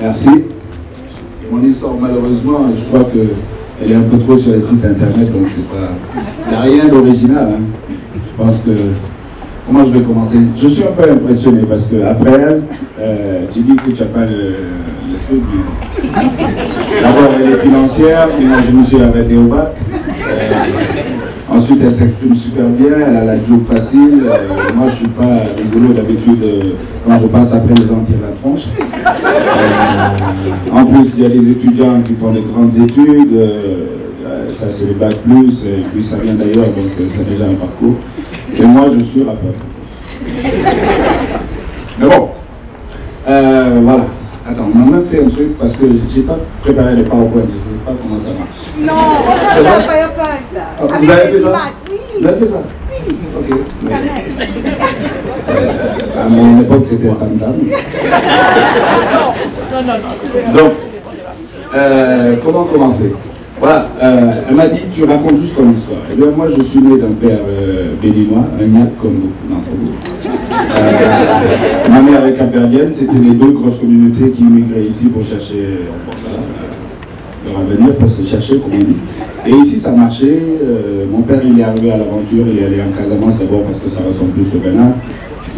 Merci. Mon histoire, malheureusement, je crois qu'elle est un peu trop sur les sites internet, donc c'est pas... Il n'y a rien d'original. Hein. Je pense que... Comment je vais commencer? Je suis un peu impressionné parce qu'après elle, tu dis que tu n'as pas le truc. D'abord, elle est financière, puis moi je me suis arrêté au bac. Ensuite, elle s'exprime super bien, elle a la joke facile. Moi, je ne suis pas rigolo d'habitude. Quand je passe après, les gens tirent la tronche. En plus, il y a des étudiants qui font des grandes études. Ça, c'est le bac plus, et puis ça vient d'ailleurs, donc c'est déjà un parcours. Et moi, je suis rappeur. Mais bon, voilà. Attends, on m'a même fait un truc parce que je n'ai pas préparé le PowerPoint, je ne sais pas comment ça marche. Non, on va faire PowerPoint. Vous avez fait ça? Oui. Vous avez fait ça? Oui. Ok. À mon époque, c'était un tam-tam. Donc, comment commencer? Voilà, elle m'a dit, tu racontes juste ton histoire. Et bien, moi, je suis né d'un père béninois, un Nyak comme beaucoup d'entre vous. Ma mère est capverdienne, c'était les deux grosses communautés qui immigraient ici pour chercher leur avenir, pour se chercher, comme on dit. Et ici, ça marchait. Mon père, il est arrivé à l'aventure, il est allé en Casamance d'abord parce que ça ressemble plus au Ghana.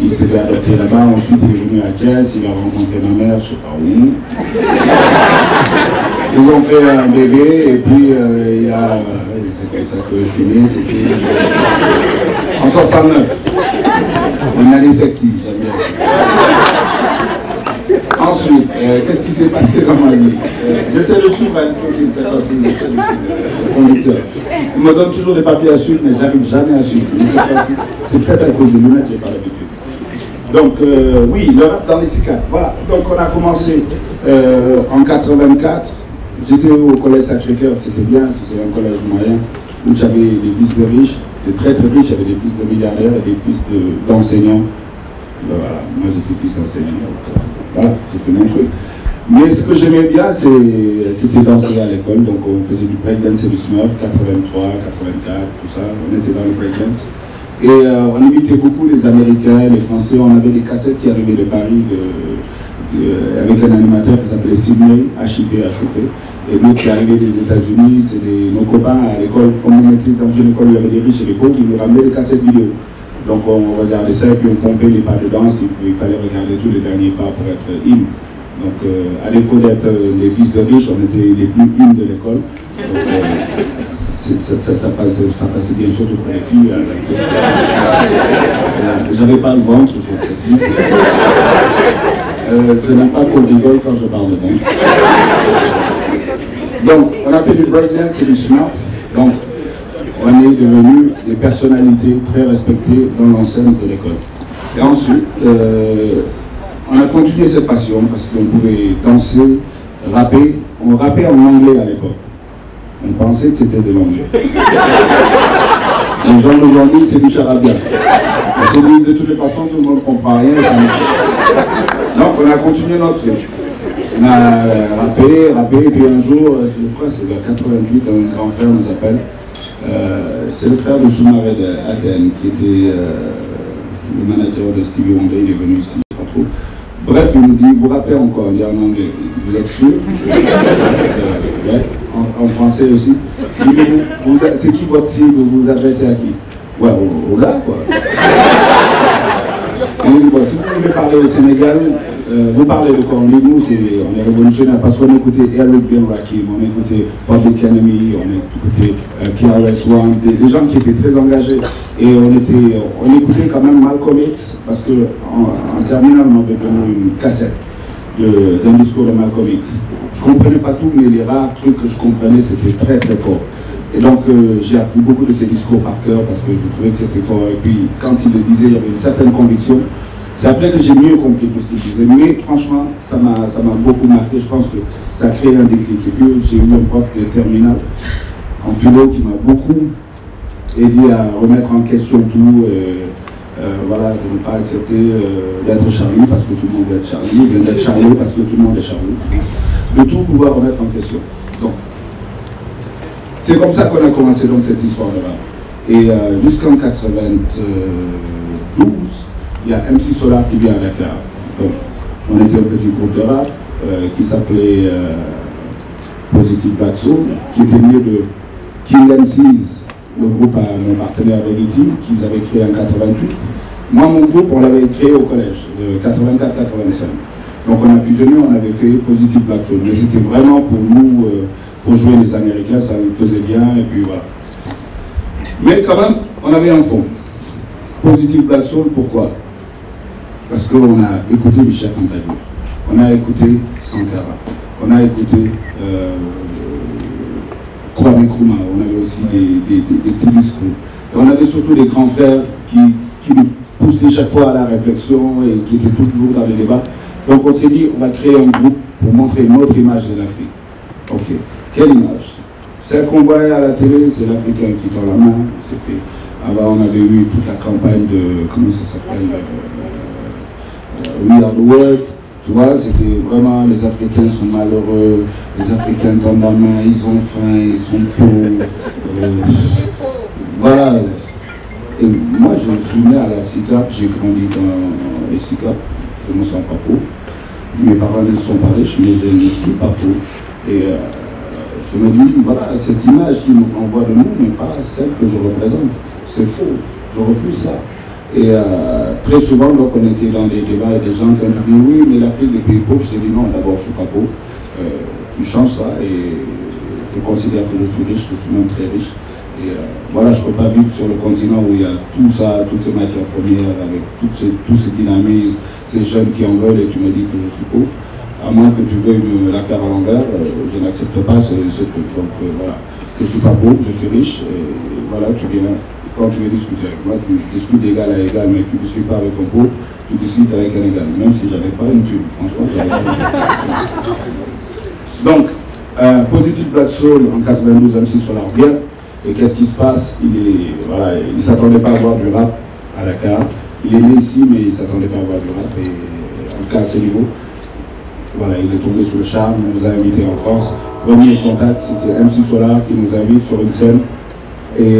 Il s'est fait adopter là-bas, ensuite il est venu à Thiès, il a rencontré ma mère, je ne sais pas où. Ils ont fait un bébé et puis il a... c'est comme ça que je suis né, c'était en 69. On allait sexy, j'aime bien. Ensuite, qu'est-ce qui s'est passé dans ma vie? J'essaie de suivre un truc, j'essaie de suivre le conducteur. Il me donne toujours des papiers à suivre, mais j'arrive jamais à suivre. C'est peut-être à cause des lunettes, j'ai pas l'habitude. Donc, oui, le rap dans les C4. Voilà, donc on a commencé en 84. J'étais au collège Sacré-Cœur, c'était bien, c'est un collège moyen où j'avais des fils de riches, de très très riches, j'avais des fils de milliardaires et des fils d'enseignants. Voilà, moi j'étais fils d'enseignant, donc voilà, c'était mon truc. Mais ce que j'aimais bien, c'était danser à l'école, donc on faisait du breakdance et du smurf, 83, 84, tout ça, on était dans le breakdance. Et on imitait beaucoup les Américains, les Français, on avait des cassettes qui arrivaient de Paris, avec un animateur qui s'appelait Sidney, HIP, et d'autres qui arrivaient des États-Unis, c'est nos copains à l'école, on était dans une école où il y avait des riches et des pauvres, ils nous ramenaient des cassettes vidéo. Donc on regardait ça et puis on pompait les pas de danse, il fallait regarder tous les derniers pas pour être in. Donc à défaut d'être les fils de riches, on était les plus in de l'école. Ça passait bien surtout pour les filles. J'avais pas le ventre, je vous précise. Je n'aime pas qu'on rigole quand je parle de ventre. Donc, on a fait du breakdance et du smurf. Donc, on est devenus des personnalités très respectées dans l'enceinte de l'école. Et ensuite, on a continué cette passion parce qu'on pouvait danser, rapper. On rappait en anglais à l'époque. On pensait que c'était de l'anglais. Les gens nous ont dit c'est du charabia. On s'est dit de toutes les façons, tout le monde ne comprend rien. Donc on a continué notre truc. On a rappé, et puis un jour, c'est vers 88, un grand frère nous appelle. C'est le frère de Soumaré d'Athènes, qui était le manager de Stevie Wonder, il est venu ici, pas trop. Bref, il nous dit, vous rappez encore, il y a en anglais. Vous êtes sûr? Ouais. En français aussi. C'est qui votre cible? Vous vous adressez à qui? Ouais, au gars, quoi. Et il dit, bon, si vous voulez parler au Sénégal, vous parlez de quoi? On est révolutionnaire parce qu'on écoutait Eric Ben Rakim, on écoutait Public Enemy, on écoutait KRS-One, des gens qui étaient très engagés. Et on écoutait quand même Malcolm X, parce qu'en terminale, on avait donné une cassette d'un discours de Malcolm X. Je ne comprenais pas tout, mais les rares trucs que je comprenais, c'était très très fort. Et donc j'ai appris beaucoup de ses discours par cœur parce que je trouvais que c'était fort. Et puis quand il le disait, il y avait une certaine conviction. C'est après que j'ai mieux compris tout ce qu'il disait. Mais franchement, ça m'a beaucoup marqué. Je pense que ça a créé un déclic. Et puis j'ai eu un prof de terminale en philo qui m'a beaucoup aidé à remettre en question tout. Voilà, de ne pas accepter d'être Charlie parce que tout le monde veut être Charlie, d'être Charlie parce que tout le monde est Charlie. De tout pouvoir remettre en question. Donc, c'est comme ça qu'on a commencé donc cette histoire-là. Et jusqu'en 92, il y a MC Solar qui vient avec la. Donc, on était un petit groupe de rap. qui s'appelait Positive Black Soul, qui était né de King MCs, le groupe à mon partenaire Reggae, qu'ils avaient créé en 88. Moi, mon groupe, on l'avait créé au collège, de 84-85. Donc on a fusionné, on avait fait Positive Black Soul. Mais c'était vraiment pour nous, pour jouer les Américains, ça nous faisait bien, et puis voilà. Mais quand même, on avait un fond. Positive Black Soul, pourquoi? Parce qu'on a écouté Michel Cantalou, on a écouté Sankara, on a écouté Kwame Nkrumah, on avait aussi des petits discours. Et on avait surtout des grands frères qui nous poussaient chaque fois à la réflexion et qui étaient toujours dans les débats. Donc on s'est dit, on va créer un groupe pour montrer notre image de l'Afrique. Ok, quelle image? Celle qu'on voyait à la télé, c'est l'Africain qui tend la main. Avant, on avait eu toute la campagne de, comment ça s'appelle, We Are the World. Tu vois, c'était vraiment, les Africains sont malheureux, les Africains tendent la main, ils ont faim, ils sont pauvres. Voilà. Et moi, je suis né à la SICAP, j'ai grandi dans les SICAP, je ne me sens pas pauvre. Mes parents ne sont pas riches, mais je ne suis pas pauvre. Et je me dis, voilà, cette image qui nous renvoie de nous n'est pas celle que je représente. C'est faux, je refuse ça. Et très souvent, donc, on était dans des débats et des gens qui ont dit oui, mais l'Afrique des pays pauvres. Je dis non, d'abord, je ne suis pas pauvre. Tu changes ça et je considère que je suis riche, je suis même très riche. Et voilà, je ne peux pas vivre sur le continent où il y a tout ça, toutes ces matières premières, avec tous ces dynamismes, ces jeunes qui en veulent et tu me dis que je suis pauvre. À moins que tu veuilles me la faire à l'envers, je n'accepte pas ce truc. Donc voilà, je ne suis pas pauvre, je suis riche. Et voilà, tu viens. Quand tu veux discuter avec moi, tu discutes d'égal à égal, mais tu ne discutes pas avec un pauvre, tu discutes avec un égal, même si je n'avais pas une thune, franchement. Donc, Positive Black Soul en 92, MC Solar vient, et qu'est-ce qui se passe? Il ne s'attendait pas à voir du rap à Dakar. Il est né ici, mais il ne s'attendait pas à voir du rap, et en tout cas à ce niveau. Voilà, il est tombé sous le charme, il nous a invités en France. Premier contact, c'était MC Solar qui nous invite sur une scène. Et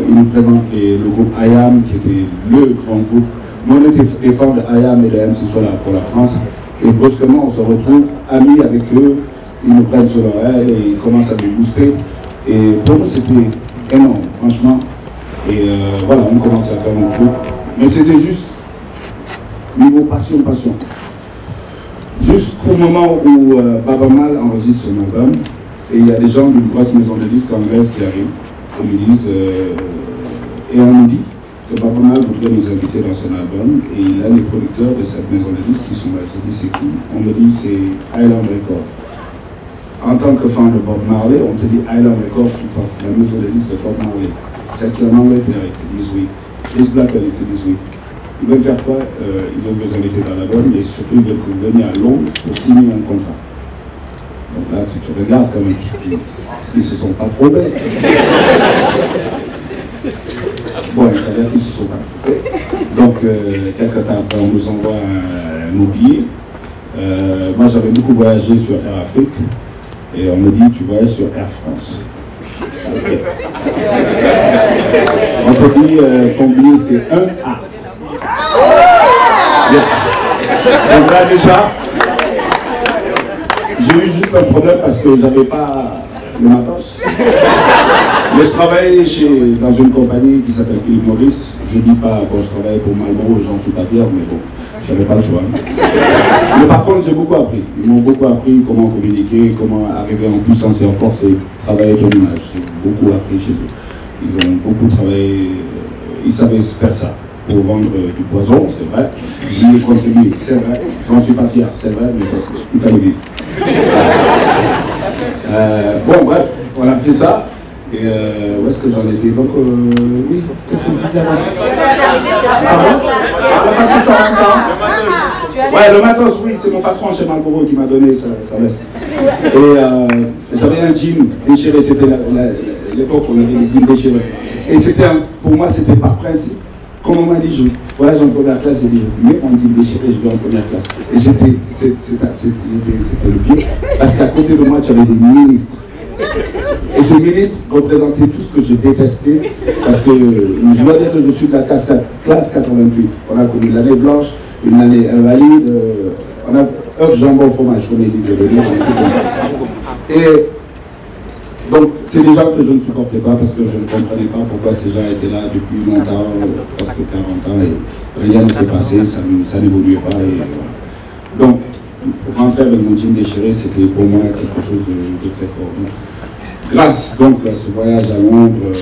il nous présente le groupe IAM, qui était le grand groupe. Nous, on était des fans de IAM et de MC Solar pour la France. Et brusquement, on se retrouve amis avec eux. Ils nous prennent sur l'oreille et ils commencent à nous booster. Et pour nous, c'était énorme, franchement. Et voilà, on commence à faire notre groupe. Mais c'était juste niveau passion. Jusqu'au moment où Baba Mal enregistre son album. Et il y a des gens d'une grosse maison de disques anglaise qui arrivent. On lui dit, et on nous dit que Baba Mal voudrait nous inviter dans son album et il a les producteurs de cette maison de disques qui sont là. Je dis c'est qui? On me dit c'est Island Records. En tant que fan de Bob Marley, on te dit Island Records, tu penses la maison de disques de Bob Marley. Celle qui est en Angleterre, ils te disent oui. Chris Blackwell, ils te disent oui. Ils veulent faire quoi? Ils veulent vous inviter dans l'album et surtout ils veulent que vous veniez à Londres pour signer un contrat. Donc là, tu te regardes quand même, s'ils ne se sont pas trop bêtes. Bon, ça veut dire qu'ils ne se sont pas trop bêtes. Donc, quelques temps après, on nous envoie un mobilier. Moi, j'avais beaucoup voyagé sur Air Afrique. Et on me dit, tu voyages sur Air France. Okay. On te dit, ton billet, c'est 1A. Yes. Donc là, déjà, j'ai eu juste un problème parce que j'avais pas le matos. Mais je travaillais dans une compagnie qui s'appelle Philippe Maurice. Je dis pas, bon, je travaillais pour Marlboro, j'en suis pas fier, mais bon, je n'avais pas le choix. Mais par contre, j'ai beaucoup appris. Ils m'ont beaucoup appris comment communiquer, comment arriver en puissance et en force et travailler ton image. J'ai beaucoup appris chez eux. Ils ont beaucoup travaillé, ils savaient faire ça. Pour vendre du poison, c'est vrai. J'y ai contribué, c'est vrai. J'en suis pas fier, c'est vrai, mais bon, il fallait vivre. Bon, bref, on a fait ça. Et où est-ce que j'en ai fait? Donc, oui, qu'est-ce que je disais avant ça? Pardon? On pas tout ça en même temps. Ouais, le matos, oui, c'est mon patron chez Marlboro qui m'a donné sa veste. Et j'avais un jean déchiré, c'était l'époque où on avait des jeans déchirés. Et pour moi, c'était par principe. Comme on m'a dit, je voyage en première classe, j'ai dit, je mets mon jean déchiré, je vais en première classe. Et c'était le pire, parce qu'à côté de moi, tu avais des ministres. Et ces ministres représentaient tout ce que je détestais, parce que je dois dire que je suis de la classe 88. On a connu l'année blanche, une année invalide, œuf, jambon, fromage, comme il dit de le dire. Et donc, c'est des gens que je ne supportais pas parce que je ne comprenais pas pourquoi ces gens étaient là depuis longtemps, presque 40 ans, et rien ne s'est passé, ça n'évoluait pas. Et, voilà. Donc, rentrer avec mon jean déchiré, c'était pour moi quelque chose de très fort. Donc, grâce donc à ce voyage à Londres,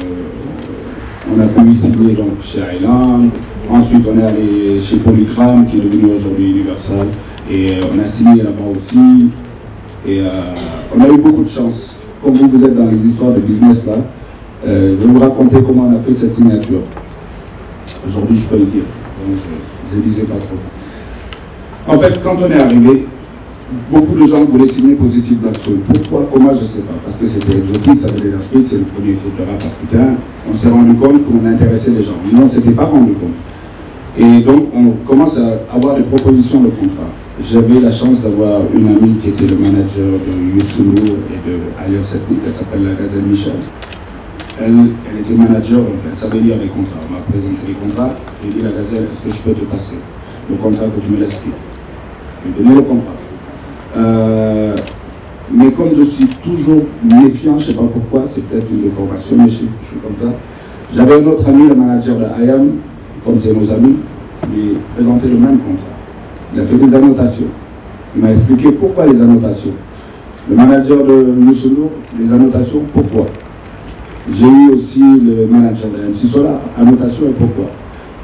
on a pu signer donc chez Island. Ensuite, on est allé chez Polygram, qui est devenu aujourd'hui Universal, et on a signé là-bas aussi. Et on a eu beaucoup de chance. Comme vous êtes dans les histoires de business là, je vais vous raconter comment on a fait cette signature. Aujourd'hui, je peux le dire. Donc, je ne disais pas trop. En fait, quand on est arrivé, beaucoup de gens voulaient signer Positive Black Soul. Pourquoi? Comment? Je ne sais pas. Parce que c'était exotique, ça venait d'Afrique, c'est le premier groupe de rap africain. On s'est rendu compte qu'on intéressait les gens. Nous, on ne s'était pas rendu compte. Et donc, on commence à avoir des propositions de contrat. J'avais la chance d'avoir une amie qui était le manager de Youssou N'Dour et de Alias Ethnique, elle s'appelle la Gazelle Michel. Elle était manager, elle savait lire les contrats. On m'a présenté les contrats, j'ai dit la Gazelle, est-ce que je peux te passer le contrat que tu me laisses lire? Je lui ai donné le contrat. Mais comme je suis toujours méfiant, je ne sais pas pourquoi, c'est peut-être une déformation, mais je suis comme ça. J'avais un autre ami, le manager de IAM, comme c'est nos amis, je lui ai présenté le même contrat. Il a fait des annotations. Il m'a expliqué pourquoi les annotations. Le manager de Youssou N'Dour, les annotations, pourquoi. J'ai eu aussi le manager de MC Solar, annotation et pourquoi.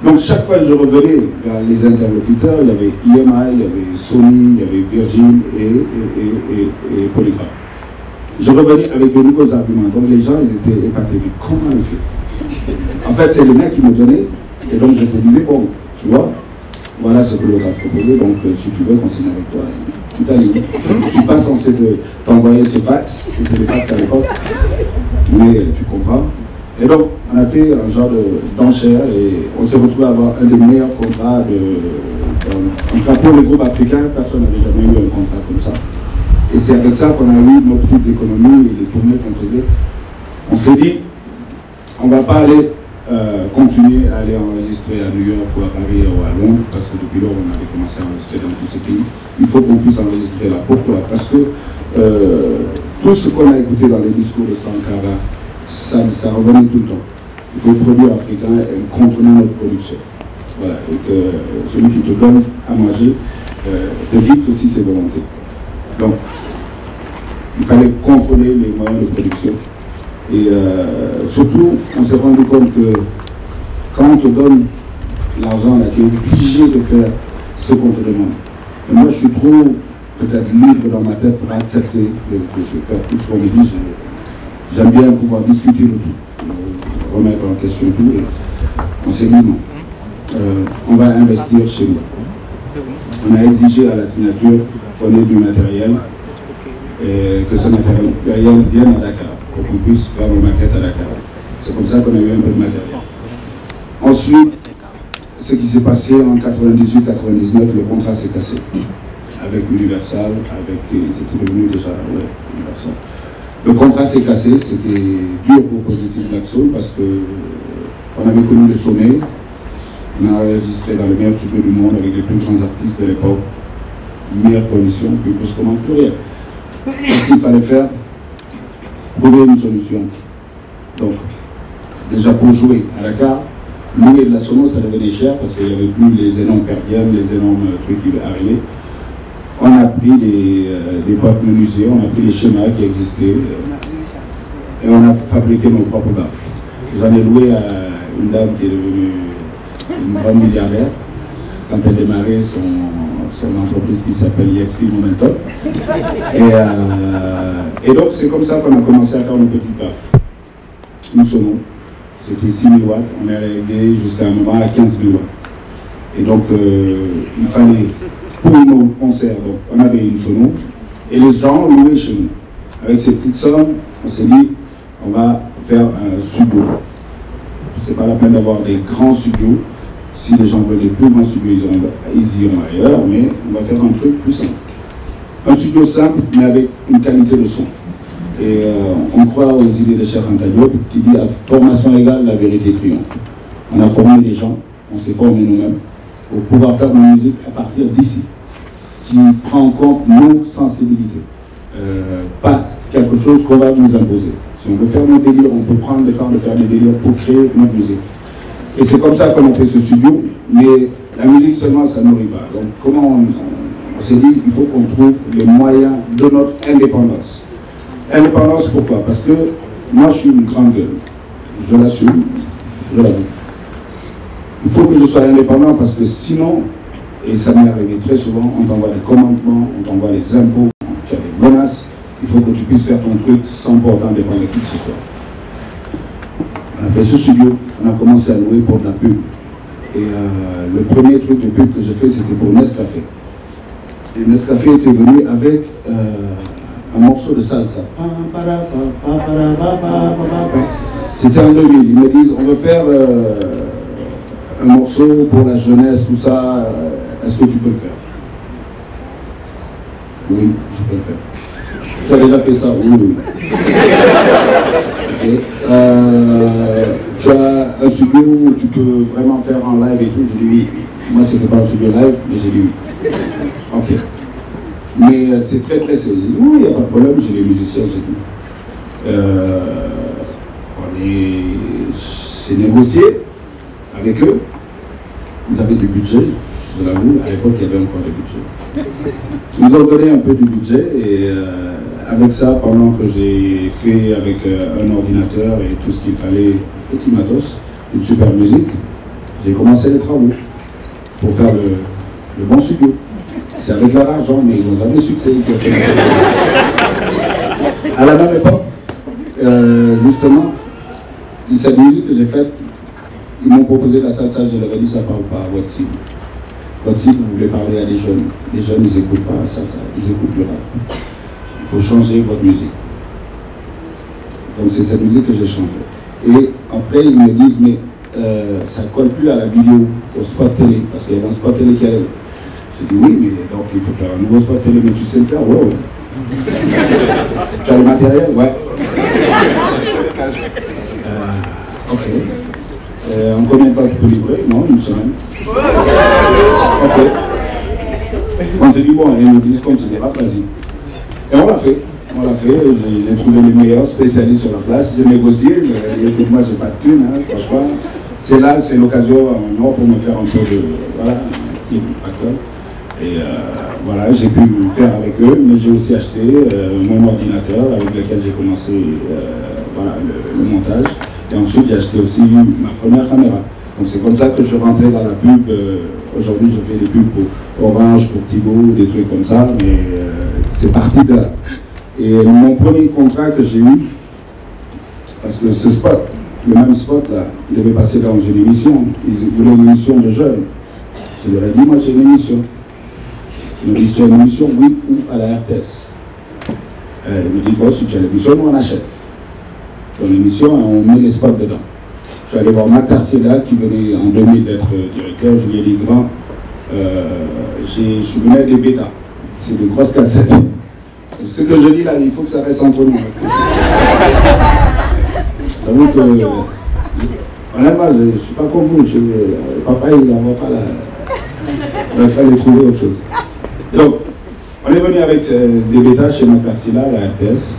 Donc chaque fois que je revenais vers les interlocuteurs, il y avait EMI, il y avait Sony, il y avait Virgin et Polygram. Je revenais avec de nouveaux arguments. Donc les gens, ils étaient épatés. Mais comment il fait? En fait, c'est le mec qui me donnait. Et donc je te disais, bon, tu vois, voilà ce que l'autre a proposé, donc si tu veux qu'on signe avec toi, tout à l'heure. Je ne suis pas censé t'envoyer ce fax, c'était le fax à l'époque, mais tu comprends. Et donc, on a fait un genre d'enchère et on s'est retrouvé à avoir un des meilleurs contrats en tout cas pour les groupes africains, personne n'avait jamais eu un contrat comme ça. Et c'est avec ça qu'on a eu nos petites économies et les tournées qu'on faisait. On s'est dit, on ne va pas aller continuer à aller enregistrer à New York ou à Paris ou à Londres, parce que depuis lors, on avait commencé à enregistrer dans tous ces pays. Il faut qu'on puisse enregistrer là. Pourquoi? Parce que tout ce qu'on a écouté dans les discours de Sankara, ça revenait tout le temps. Il faut produire africain et contrôler notre production. Voilà. Et que celui qui te donne à manger te dicte aussi ses volontés. Donc, il fallait contrôler les moyens de production. Et surtout, on s'est rendu compte que quand on te donne l'argent, là, tu es obligé de faire ce qu'on te demande. Et moi, je suis trop, peut-être, libre dans ma tête pour accepter de faire tout ce qu'on me dit. J'aime bien pouvoir discuter de tout, remettre en question tout. Et on s'est dit non. On va investir chez nous. On a exigé à la signature qu'on ait du matériel et que ce matériel vienne à Dakar, pour qu'on puisse faire nos maquettes à Dakar. C'est comme ça qu'on a eu un peu de matériel. Ensuite, ce qui s'est passé en 98-99, le contrat s'est cassé avec Universal, c'était devenu déjà Universal. Le contrat s'est cassé, c'était dur pour Positive Black Soul parce qu'on avait connu le sommet, on a enregistré dans le meilleur studio du monde avec les plus grands artistes de l'époque, meilleures conditions, puis brusquement plus rien. Ce qu'il fallait faire, trouver une solution. Donc, déjà pour jouer à Dakar, louer de la sono, ça devenait cher parce qu'il n'y avait plus les énormes perdièmes, les énormes trucs qui arrivaient. On a pris des boîtes menuisiers, on a pris les schémas qui existaient et on a fabriqué nos propres baffes. J'en ai loué à une dame qui est devenue une grande milliardaire quand elle démarrait son entreprise qui s'appelle EXP Momentum. Et donc c'est comme ça qu'on a commencé à faire nos petites baffes. Une sono, c'était 6 000 watts, on est arrivé jusqu'à un moment à 15 000 watts. Et donc il fallait, pour nos concerts, donc, on avait une sono, et les gens louaient chez nous. Avec ces petites sommes, on s'est dit, on va faire un studio. C'est pas la peine d'avoir des grands studios. Si les gens veulent des plus grands studios, ils iront ailleurs, mais on va faire un truc plus simple. Un studio simple, mais avec une qualité de son. Et on croit aux idées de Cheikh Anta Diop qui dit à formation égale, la vérité triomphe. On a formé les gens, on s'est formé nous-mêmes pour pouvoir faire de la musique à partir d'ici. qui prend en compte nos sensibilités. Pas quelque chose qu'on va nous imposer. Si on veut faire nos délires, on peut prendre le temps de faire des délires pour créer notre musique. Et c'est comme ça qu'on fait ce studio, mais la musique seulement, ça nourrit pas. Donc comment on s'est dit, il faut qu'on trouve les moyens de notre indépendance. Indépendance, pourquoi? Parce que moi, je suis une grande gueule. Je l'assume, je l'avoue. Il faut que je sois indépendant parce que sinon, et ça m'est arrivé très souvent, on t'envoie des commandements, on t'envoie les impôts, tu as des menaces, il faut que tu puisses faire ton truc sans pourtant dépendre de qui que ce soit. On a fait ce studio, on a commencé à louer pour de la pub. Et le premier truc de pub que j'ai fait, c'était pour Nescafé. Et Nescafé était venu avec un morceau de salsa. C'était en 2000. Ils me disent, on veut faire un morceau pour la jeunesse, tout ça. Est-ce que tu peux le faire? Oui, je peux le faire. Tu as déjà fait ça? Oui, oui. Okay. Tu as un studio où tu peux vraiment faire en live et tout? J'ai dit oui. Moi, c'était pas un studio live, mais j'ai dit oui. Ok. Mais c'est très pressé. J'ai dit oui, il n'y a pas de problème, j'ai les musiciens, j'ai tout. J'ai négocié avec eux. Ils avaient du budget, je l'avoue, à l'époque il y avait encore du budget. Ils nous ont donné un peu du budget et avec ça, pendant que j'ai fait avec un ordinateur et tout ce qu'il fallait, petit matos, une super musique, j'ai commencé les travaux pour faire le bon studio. C'est avec leur argent, mais ils n'ont jamais succès. À la même époque, justement, cette musique que j'ai faite, ils m'ont proposé la salsa, je leur ai dit ça parle pas à votre cible. Votre cible, vous voulez parler à des jeunes. Les jeunes, ils n'écoutent pas la salsa, ils écoutent le rap. Il faut changer votre musique. Donc c'est cette musique que j'ai changée. Et après, ils me disent, mais ça ne colle plus à la vidéo, au spot télé, parce qu'il y avait un spot télé qui allait. J'ai dit oui, mais donc il faut faire un nouveau spot télé, mais tu sais le faire? Ouais, ouais. Tu as le matériel? Ouais. Ok. En combien de temps tu peux livrer? Non, une semaine. Ok. On te dit bon, ils nous disent qu'on se dira, vas-y. Et on l'a fait. On l'a fait. J'ai trouvé les meilleurs spécialistes sur la place. J'ai négocié. Écoute, moi, j'ai pas de thune, hein, franchement. C'est là, c'est l'occasion en or pour me faire un peu de. Voilà, un petit facteur. Et voilà, j'ai pu le faire avec eux, mais j'ai aussi acheté mon ordinateur avec lequel j'ai commencé voilà, le montage. Et ensuite, j'ai acheté aussi ma première caméra. Donc c'est comme ça que je rentrais dans la pub. Aujourd'hui, je fais des pubs pour Orange, pour Thibaut, des trucs comme ça, mais c'est parti de là. Et mon premier contrat que j'ai eu, parce que ce spot, le même spot là, il devait passer dans une émission. Ils voulaient une émission de jeunes. Je leur ai dit, moi j'ai une émission. Ils me disent, tu as une émission, oui, ou à la RTS. Ils me disent, bon, si tu as l'émission, nous on achète. Dans l'émission, on met les spots dedans. Je suis allé voir Matt Arcela qui venait en 2000 d'être directeur. Je lui ai dit, grand, je suis venu avec des bêtas. C'est des grosses cassettes. Ce que je dis là, il faut que ça reste entre nous. J'avoue que, honnêtement, je ne suis pas comme vous. Papa, il n'envoie pas la. Il va falloir trouver autre chose. Donc, on est venu avec des bêtas chez Matt Arcela, la RTS.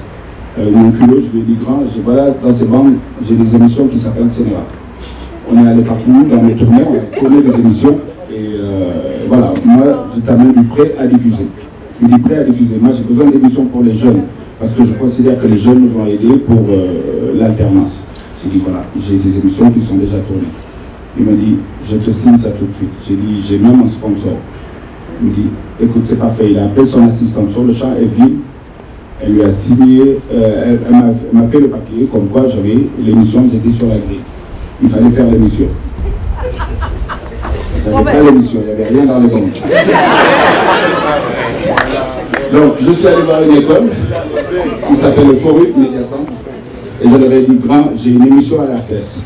Mon culot, je lui ai dit, grand, voilà, dans ces bandes, j'ai des émissions qui s'appellent Cinéma. On est allé partout dans les tournées, on a tourné des émissions, et voilà, moi, je t'amène du prêt à diffuser. Je dis prêt à diffuser. Moi, j'ai besoin d'émissions pour les jeunes, parce que je considère que les jeunes nous ont aidés pour l'alternance. J'ai dit, voilà, j'ai des émissions qui sont déjà tournées. Il m'a dit, je te signe ça tout de suite. J'ai dit, j'ai même un sponsor. Il me dit, écoute, c'est parfait. Il a appelé son assistante sur le champ, Evelyne. Elle lui a signé, elle m'a fait le papier comme quoi j'avais l'émission, j'étais sur la grille. Il fallait faire l'émission. J'avais pas l'émission, il n'y avait rien dans les banques. Donc je suis allé voir une école qui s'appelle le Forum Média Centre et je leur ai dit, grand, j'ai une émission à la RTS.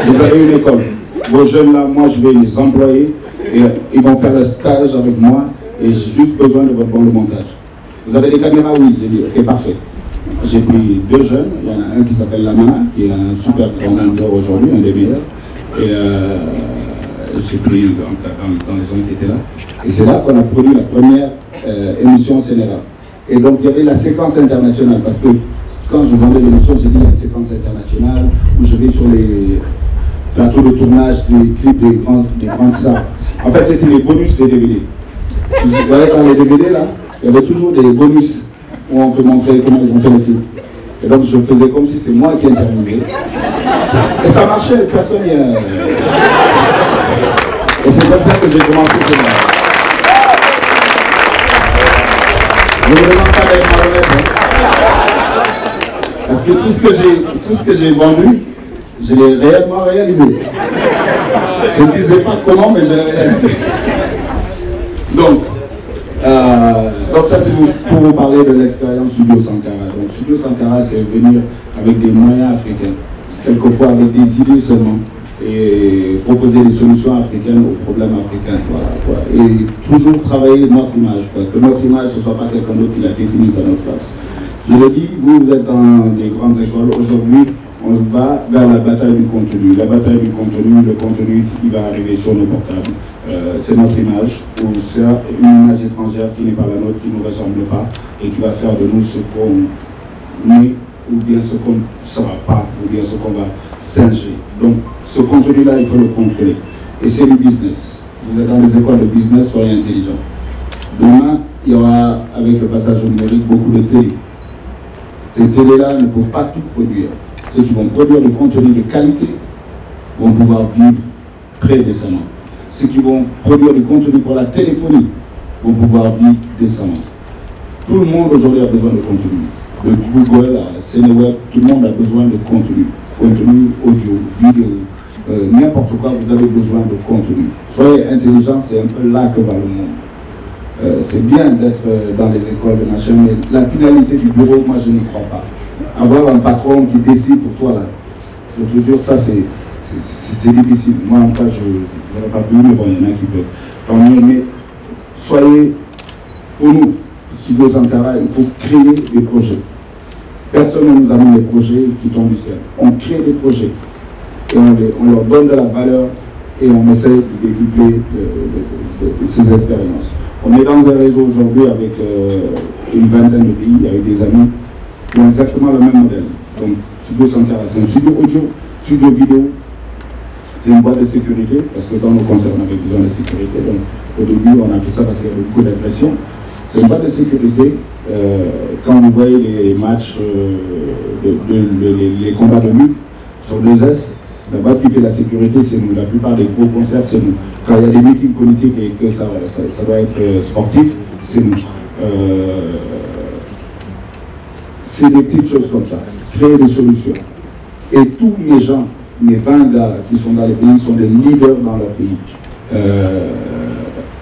Vous avez une école. Vos jeunes là, moi je vais les employer et ils vont faire le stage avec moi et j'ai juste besoin de votre bon de montage. Vous avez des caméras? Oui. J'ai dit, ok, parfait. J'ai pris 2 jeunes. Il y en a un qui s'appelle Lamana, qui est un super grand acteur aujourd'hui, un des meilleurs. Et j'ai pris dans les gens qui étaient là. Et c'est là qu'on a produit la première émission Sénégal. Et donc il y avait la séquence internationale, parce que quand je vendais l'émission, j'ai dit il y a une séquence internationale où je vais sur les plateaux de tournage des clips des grandes stars. En fait, c'était les bonus des DVD. Vous voyez, dans les DVD, là, il y avait toujours des bonus où on peut montrer comment ils ont fait les clips. Et donc, je faisais comme si c'est moi qui intervenais. Et ça marchait, personne n'y a... Et c'est comme ça que j'ai commencé ce moment. Je ne me demande pas d'être malhonnête. Parce que tout ce que j'ai vendu, je l'ai réellement réalisé. Je ne disais pas comment, mais je l'ai réalisé. Donc ça c'est pour vous parler de l'expérience Studio Sankara. Donc Studio Sankara, c'est venir avec des moyens africains, quelquefois avec des idées seulement, et proposer des solutions africaines aux problèmes africains. Voilà. Et toujours travailler notre image, que notre image ce ne soit pas quelqu'un d'autre qui la définisse à notre place. Je le dis, vous êtes dans les grandes écoles, aujourd'hui on va vers la bataille du contenu. La bataille du contenu, le contenu qui va arriver sur nos portables. C'est notre image, ou c'est une image étrangère qui n'est pas la nôtre, qui ne nous ressemble pas, et qui va faire de nous ce qu'on est, ou bien ce qu'on ne sera pas, ou bien ce qu'on va singer. Donc ce contenu-là, il faut le contrôler. Et c'est du business. Vous êtes dans les écoles de business, soyez intelligents. Demain, il y aura, avec le passage au numérique, beaucoup de télé. Ces télés-là ne peuvent pas tout produire. Ceux qui vont produire du contenu de qualité vont pouvoir vivre très décemment. Ceux qui vont produire du contenu pour la téléphonie vont pouvoir vivre décemment. Tout le monde aujourd'hui a besoin de contenu. De Google à Sénéweb, tout le monde a besoin de contenu. Contenu audio, vidéo, n'importe quoi, vous avez besoin de contenu. Soyez intelligents, c'est un peu là que va le monde. C'est bien d'être dans les écoles de machin, mais la finalité du bureau, moi je n'y crois pas. Avoir un patron qui décide pour toi, là, je te jure, ça c'est difficile. Moi en tout cas, je n'aurais pas pu, mais bon, il y en a qui peuvent. Mais soyez, pour nous, Studio Sankara, il faut créer des projets. Personne ne nous amène des projets qui tombent du ciel. On crée des projets et on leur donne de la valeur et on essaie de décupler ces expériences. On est dans un réseau aujourd'hui avec une vingtaine de pays, avec des amis qui ont exactement le même modèle. Donc, Studio Sankara, c'est un studio audio, studio vidéo, c'est une boîte de sécurité, parce que dans nos concerts, on avait besoin de sécurité. Donc, au début, on a fait ça parce qu'il y avait beaucoup d'agression. C'est une boîte de sécurité. Quand vous voyez les matchs, les combats de lutte sur 2S, la boîte qui fait la sécurité, c'est nous. La plupart des gros concerts, c'est nous. Quand il y a des meetings politiques et que ça doit être sportif, c'est nous. C'est des petites choses comme ça. Créer des solutions. Et tous les gens, les 20 gars qui sont dans les pays, sont des leaders dans leur pays.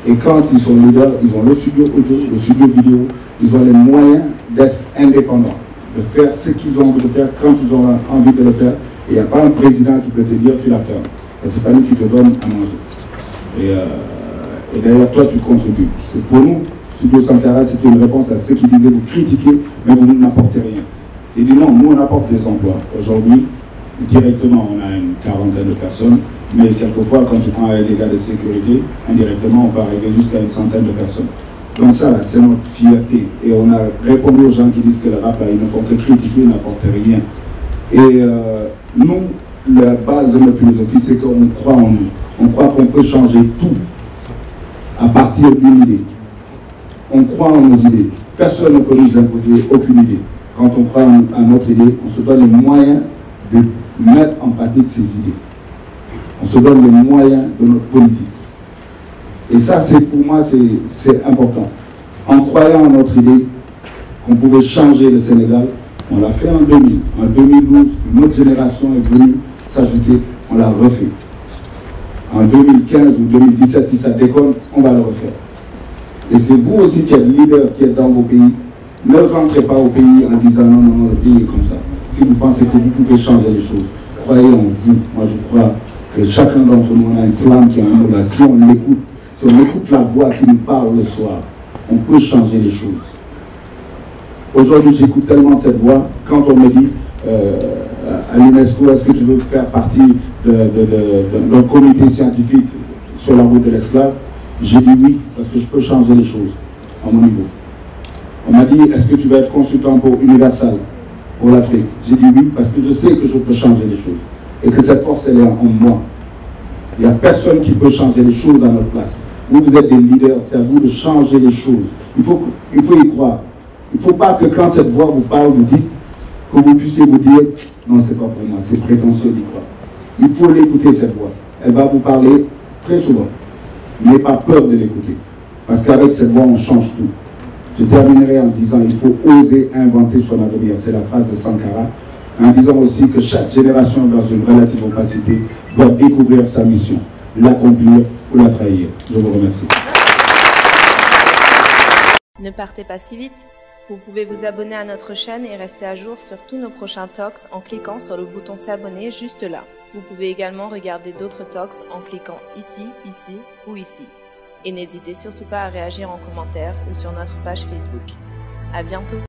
Et quand ils sont leaders, ils ont le studio audio, le studio vidéo, ils ont les moyens d'être indépendants, de faire ce qu'ils ont envie de faire quand ils ont envie de le faire. Et il n'y a pas un président qui peut te dire tu la fermes. Et c'est pas lui qui te donne à manger. Et d'ailleurs, toi, tu contribues. C'est pour nous, Studio Sankara, c'était une réponse à ceux qui disaient vous critiquez, mais vous n'apportez rien. Il dit non, nous on apporte des emplois. Aujourd'hui, directement, on a une quarantaine de personnes. Mais quelquefois, quand tu prends avec les gars de sécurité, indirectement, on peut arriver jusqu'à une centaine de personnes. Donc ça, là, c'est notre fierté. Et on a répondu aux gens qui disent que le rap, là, ils ne font que critiquer, ils n'apportent rien. Et nous, la base de notre philosophie, c'est qu'on croit en nous. On croit qu'on peut changer tout à partir d'une idée. On croit en nos idées. Personne ne peut nous imposer aucune idée. Quand on croit en notre idée, on se donne les moyens de mettre en pratique ces idées. On se donne les moyens de notre politique. Et ça, pour moi, c'est important. En croyant en notre idée qu'on pouvait changer le Sénégal, on l'a fait en 2000. En 2012, une autre génération est venue s'ajouter, on l'a refait. En 2015 ou 2017, si ça déconne, on va le refaire. Et c'est vous aussi qui êtes leader, qui êtes dans vos pays. Ne rentrez pas au pays en disant non, non, le pays est comme ça. Si vous pensez que vous pouvez changer les choses, croyez en vous. Moi, je crois que chacun d'entre nous, on a une flamme qui est en nous là. Si on l'écoute, si on écoute la voix qui nous parle le soir, on peut changer les choses. Aujourd'hui, j'écoute tellement de cette voix. Quand on me dit à l'UNESCO, est-ce que tu veux faire partie d'un comité scientifique? sur la route de l'esclave, j'ai dit oui, parce que je peux changer les choses à mon niveau. On m'a dit, est-ce que tu vas être consultant pour Universal, pour l'Afrique? J'ai dit oui, parce que je sais que je peux changer les choses. Et que cette force, elle est en moi. Il n'y a personne qui peut changer les choses à notre place. Vous êtes des leaders, c'est à vous de changer les choses. Il faut y croire. Il ne faut pas que quand cette voix vous parle, vous dites, que vous puissiez vous dire, non, c'est pas pour moi, c'est prétentieux d'y croire. Il faut l'écouter, cette voix. Elle va vous parler très souvent. N'ayez pas peur de l'écouter. Parce qu'avec cette voix, on change tout. Je terminerai en disant, il faut oser inventer son avenir. C'est la phrase de Sankara. En disant aussi que chaque génération, dans une relative opacité, doit découvrir sa mission, l'accomplir ou la trahir. Je vous remercie. Ne partez pas si vite. Vous pouvez vous abonner à notre chaîne et rester à jour sur tous nos prochains talks en cliquant sur le bouton s'abonner juste là. Vous pouvez également regarder d'autres talks en cliquant ici, ici ou ici. Et n'hésitez surtout pas à réagir en commentaire ou sur notre page Facebook. À bientôt.